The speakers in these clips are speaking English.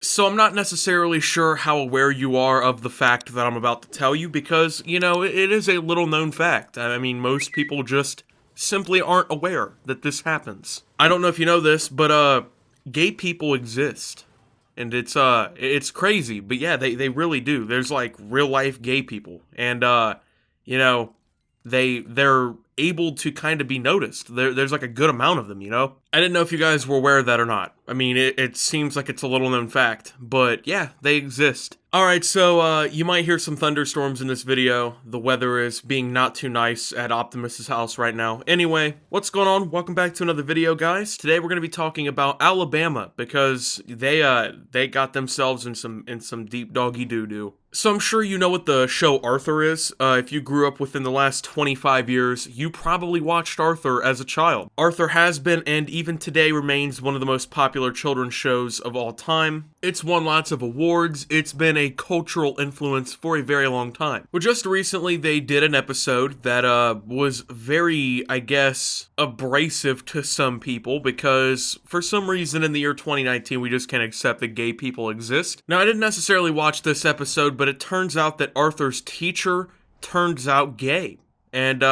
So I'm not necessarily sure how aware you are of the fact that I'm about to tell you because, it is a little known fact. I mean, most people just simply aren't aware that this happens. I don't know if you know this, but gay people exist. And it's crazy, but yeah, they really do. There's like real life gay people. And you know, they're able to kind of be noticed. There's like a good amount of them. I didn't know if you guys were aware of that or not. I mean, it seems like it's a little known fact, but yeah, they exist. Alright, so you might hear some thunderstorms in this video. The weather is being not too nice at Optimus's house right now. Anyway, what's going on? Welcome back to another video, guys. Today we're going to be talking about Alabama because they got themselves in some deep doggy doo-doo. So I'm sure you know what the show Arthur is. If you grew up within the last 25 years, you probably watched Arthur as a child. Arthur has been and even today remains one of the most popular children's shows of all time. It's won lots of awards. It's been a cultural influence for a very long time. Well, just recently they did an episode that was very, I guess, abrasive to some people because for some reason in the year 2019 we just can't accept that gay people exist. Now, I didn't necessarily watch this episode, but it turns out that Arthur's teacher turns out gay. And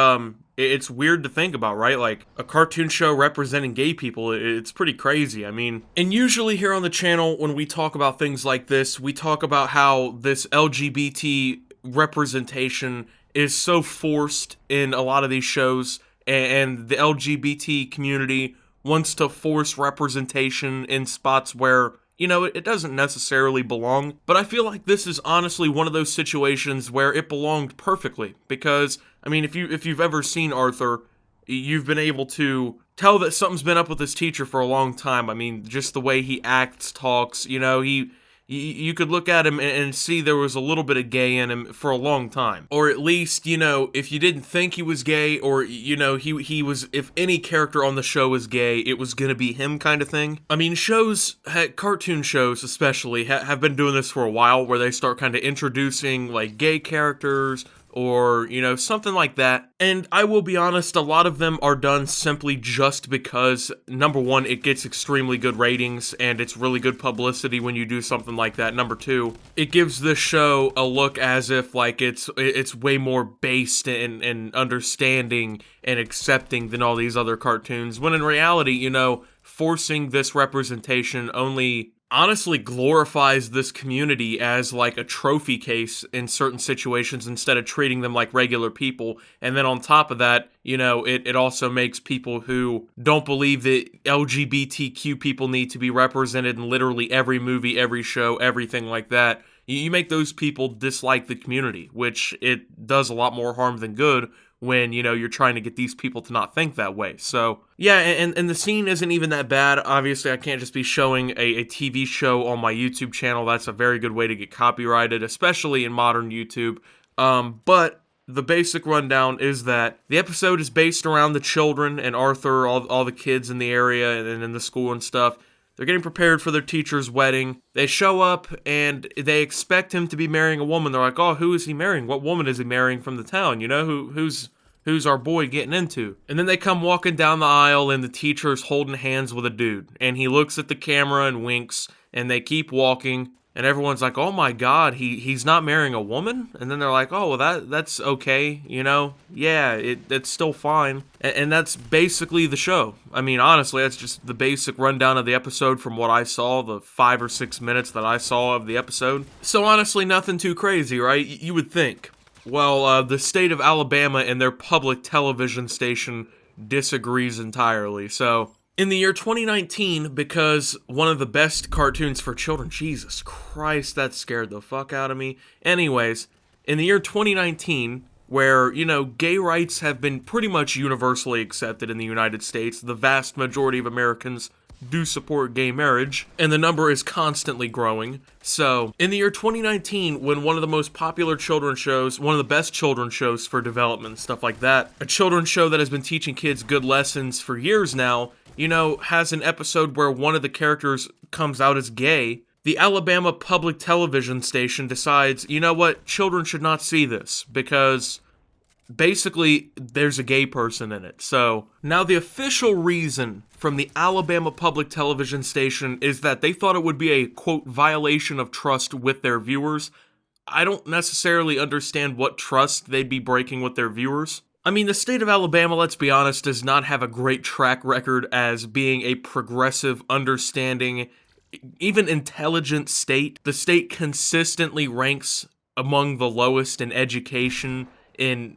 it's weird to think about, right? Like, a cartoon show representing gay people, it's pretty crazy. I mean, and usually here on the channel, when we talk about things like this, we talk about how this LGBT representation is so forced in a lot of these shows, and the LGBT community wants to force representation in spots where it doesn't necessarily belong, but I feel like this is honestly one of those situations where it belonged perfectly, because, I mean, if you've ever seen Arthur, you've been able to tell that something's been up with his teacher for a long time. I mean, just the way he acts, talks, you could look at him and see there was a little bit of gay in him for a long time. Or at least, if you didn't think he was gay, or, he was, if any character on the show was gay, it was gonna be him kind of thing. I mean, cartoon shows especially, have been doing this for a while, where they start kind of introducing, like, gay characters, or, something like that. And I will be honest, a lot of them are done simply just because, number one, it gets extremely good ratings, and it's really good publicity when you do something like that. Number two, it gives the show a look as if, like, it's way more based in understanding and accepting than all these other cartoons, when in reality, forcing this representation only honestly glorifies this community as like a trophy case in certain situations instead of treating them like regular people. And then on top of that, it also makes people who don't believe that LGBTQ people need to be represented in literally every movie, every show, everything like that. You make those people dislike the community, which it does a lot more harm than good when, you're trying to get these people to not think that way. So, yeah, and the scene isn't even that bad. Obviously, I can't just be showing a TV show on my YouTube channel. That's a very good way to get copyrighted, especially in modern YouTube. But the basic rundown is that the episode is based around the children and Arthur, all the kids in the area and in the school and stuff. They're getting prepared for their teacher's wedding. They show up, and they expect him to be marrying a woman. They're like, oh, who is he marrying? What woman is he marrying from the town? Who's our boy getting into? And then they come walking down the aisle, and the teacher's holding hands with a dude. And he looks at the camera and winks, and they keep walking. And everyone's like, oh my god, he's not marrying a woman? And then they're like, oh, well, that's okay, Yeah, that's still fine. And that's basically the show. I mean, honestly, that's just the basic rundown of the episode from what I saw, the 5 or 6 minutes that I saw of the episode. So honestly, nothing too crazy, right? You would think. Well, the state of Alabama and their public television station disagrees entirely, so in the year 2019, because one of the best cartoons for children, Jesus Christ, that scared the fuck out of me. Anyways, in the year 2019, where, gay rights have been pretty much universally accepted in the United States, the vast majority of Americans do support gay marriage, and the number is constantly growing. So, in the year 2019, when one of the most popular children's shows, one of the best children's shows for development and stuff like that, a children's show that has been teaching kids good lessons for years now, has an episode where one of the characters comes out as gay, the Alabama public television station decides, you know what, children should not see this, because basically there's a gay person in it. So, now the official reason from the Alabama public television station is that they thought it would be a, quote, violation of trust with their viewers. I don't necessarily understand what trust they'd be breaking with their viewers. I mean, the state of Alabama, let's be honest, does not have a great track record as being a progressive, understanding, even intelligent state. The state consistently ranks among the lowest in education, in,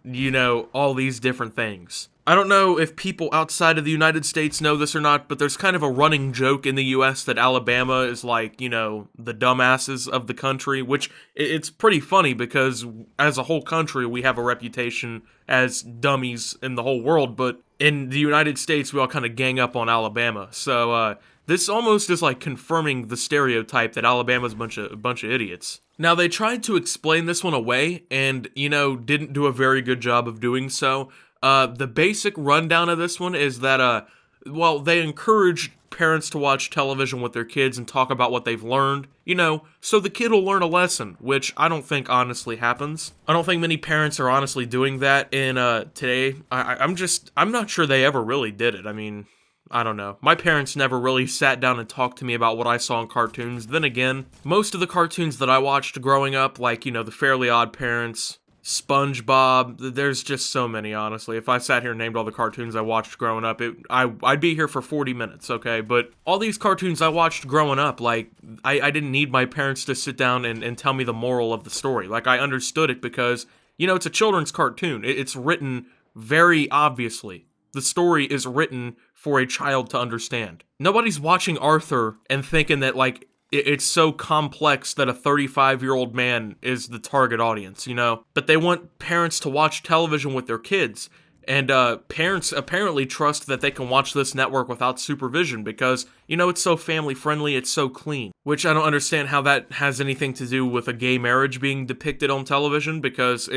all these different things. I don't know if people outside of the United States know this or not, but there's kind of a running joke in the US that Alabama is like, the dumbasses of the country, which it's pretty funny because as a whole country, we have a reputation as dummies in the whole world, but in the United States, we all kind of gang up on Alabama. So, this almost is like confirming the stereotype that Alabama's a bunch of idiots. Now, they tried to explain this one away and, didn't do a very good job of doing so. The basic rundown of this one is that, they encourage parents to watch television with their kids and talk about what they've learned, so the kid will learn a lesson, which I don't think honestly happens. I don't think many parents are honestly doing that in, today. I'm not sure they ever really did it. I mean, I don't know. My parents never really sat down and talked to me about what I saw in cartoons. Then again, most of the cartoons that I watched growing up, like, the Fairly Odd Parents, SpongeBob, there's just so many, honestly. If I sat here and named all the cartoons I watched growing up, I'd be here for 40 minutes, okay? But all these cartoons I watched growing up, like, I didn't need my parents to sit down and tell me the moral of the story. Like, I understood it because, it's a children's cartoon. It's written very obviously. The story is written for a child to understand. Nobody's watching Arthur and thinking that, like, it's so complex that a 35-year-old man is the target audience, But they want parents to watch television with their kids. And parents apparently trust that they can watch this network without supervision because, it's so family-friendly, it's so clean. Which I don't understand how that has anything to do with a gay marriage being depicted on television because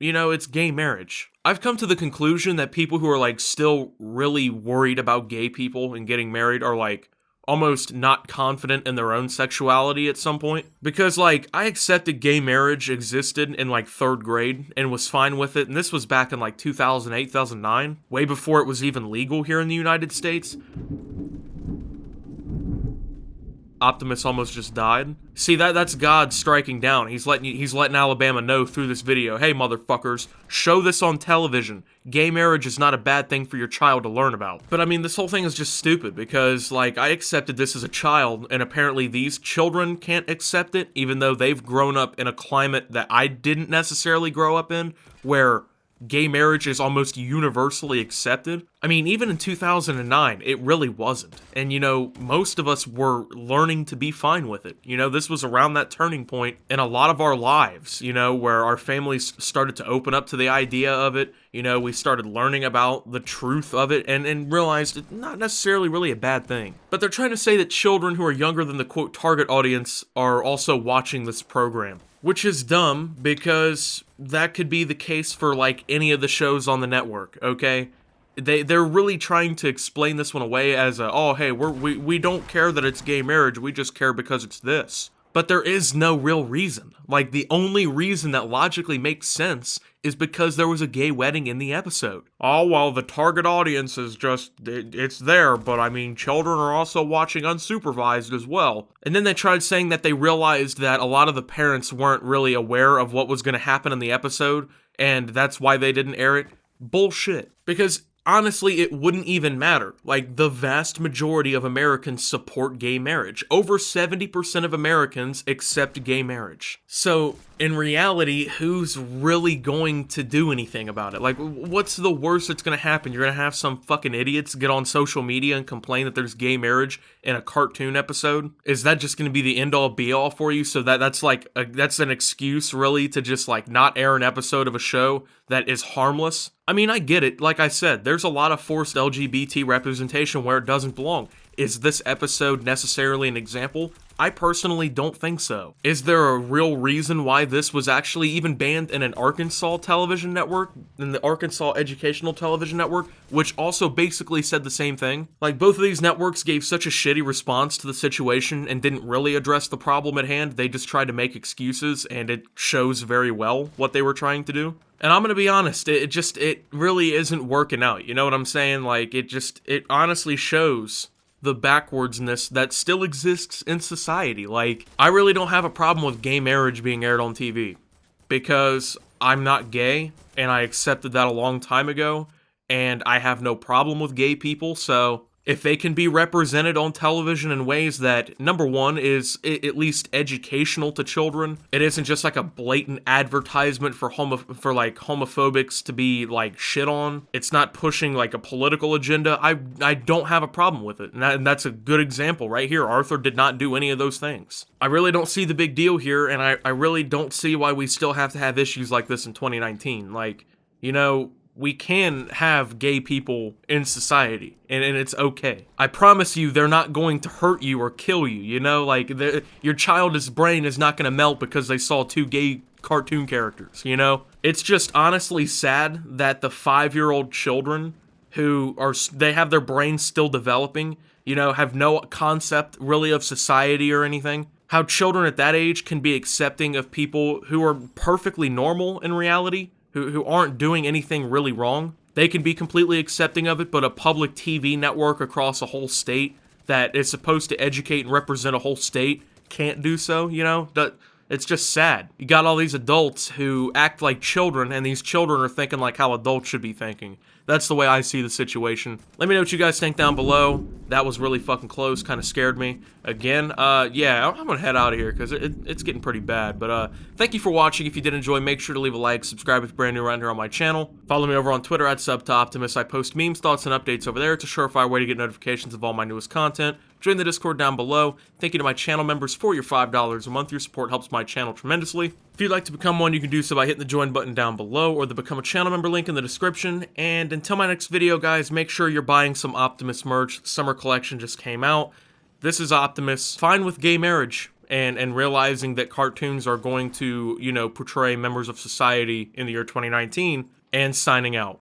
it's gay marriage. I've come to the conclusion that people who are, like, still really worried about gay people and getting married are, like, almost not confident in their own sexuality at some point. Because, like, I accepted gay marriage existed in, like, 3rd grade and was fine with it, and this was back in, like, 2008, 2009, way before it was even legal here in the United States. Optimus almost just died. See, that's God striking down. He's letting Alabama know through this video, hey, motherfuckers, show this on television. Gay marriage is not a bad thing for your child to learn about. But I mean, this whole thing is just stupid because, like, I accepted this as a child, and apparently these children can't accept it, even though they've grown up in a climate that I didn't necessarily grow up in, where gay marriage is almost universally accepted. I mean, even in 2009, it really wasn't. And, most of us were learning to be fine with it. This was around that turning point in a lot of our lives, where our families started to open up to the idea of it. We started learning about the truth of it and realized it's not necessarily really a bad thing. But they're trying to say that children who are younger than the, quote, target audience are also watching this program. Which is dumb, because that could be the case for, like, any of the shows on the network, okay? They're really trying to explain this one away as hey, we don't care that it's gay marriage, we just care because it's this. But there is no real reason. Like, the only reason that logically makes sense is because there was a gay wedding in the episode. Oh, well, the target audience is just, it's there, but I mean, children are also watching unsupervised as well. And then they tried saying that they realized that a lot of the parents weren't really aware of what was going to happen in the episode, and that's why they didn't air it. Bullshit. Because honestly, it wouldn't even matter. Like, the vast majority of Americans support gay marriage. Over 70% of Americans accept gay marriage. So, in reality, who's really going to do anything about it? Like, what's the worst that's going to happen? You're going to have some fucking idiots get on social media and complain that there's gay marriage in a cartoon episode? Is that just going to be the end-all be-all for you? So that's an excuse, really, to just, like, not air an episode of a show that is harmless? I mean, I get it. Like I said, there's a lot of forced LGBT representation where it doesn't belong. Is this episode necessarily an example? I personally don't think so. Is there a real reason why this was actually even banned in an Arkansas television network, in the Arkansas Educational Television Network, which also basically said the same thing? Like, both of these networks gave such a shitty response to the situation and didn't really address the problem at hand. They just tried to make excuses, and it shows very well what they were trying to do. And I'm gonna be honest, it really isn't working out. You know what I'm saying? Like, it honestly shows the backwardsness that still exists in society. Like, I really don't have a problem with gay marriage being aired on TV, because I'm not gay, and I accepted that a long time ago, and I have no problem with gay people, so if they can be represented on television in ways that, number one, is at least educational to children, it isn't just like a blatant advertisement for like homophobics to be like shit on. It's not pushing like a political agenda. I don't have a problem with it, and that's a good example right here. Arthur did not do any of those things. I really don't see the big deal here, and I really don't see why we still have to have issues like this in 2019. Like, you know, we can have gay people in society, and it's okay. I promise you, they're not going to hurt you or kill you, you know? Like, your child's brain is not going to melt because they saw two gay cartoon characters, you know? It's just honestly sad that the 5-year-old children who they have their brains still developing, you know, have no concept really of society or anything. How children at that age can be accepting of people who are perfectly normal in reality, who aren't doing anything really wrong. They can be completely accepting of it, but a public TV network across a whole state that is supposed to educate and represent a whole state can't do so, you know? It's just sad. You got all these adults who act like children, and these children are thinking like how adults should be thinking. That's the way I see the situation. Let me know what you guys think down below. That was really fucking close, kind of scared me. Again, yeah, I'm gonna head out of here because it's getting pretty bad. But thank you for watching. If you did enjoy, make sure to leave a like, subscribe if you're brand new around here on my channel. Follow me over on Twitter at @SubToOptimus. I post memes, thoughts, and updates over there. It's a surefire way to get notifications of all my newest content. Join the Discord down below. Thank you to my channel members for your $5 a month. Your support helps my channel tremendously. If you'd like to become one, you can do so by hitting the join button down below or the become a channel member link in the description. And until my next video, guys, make sure you're buying some Optimus merch. Summer collection just came out. This is Optimus, fine with gay marriage and realizing that cartoons are going to, you know, portray members of society in the year 2019, and signing out.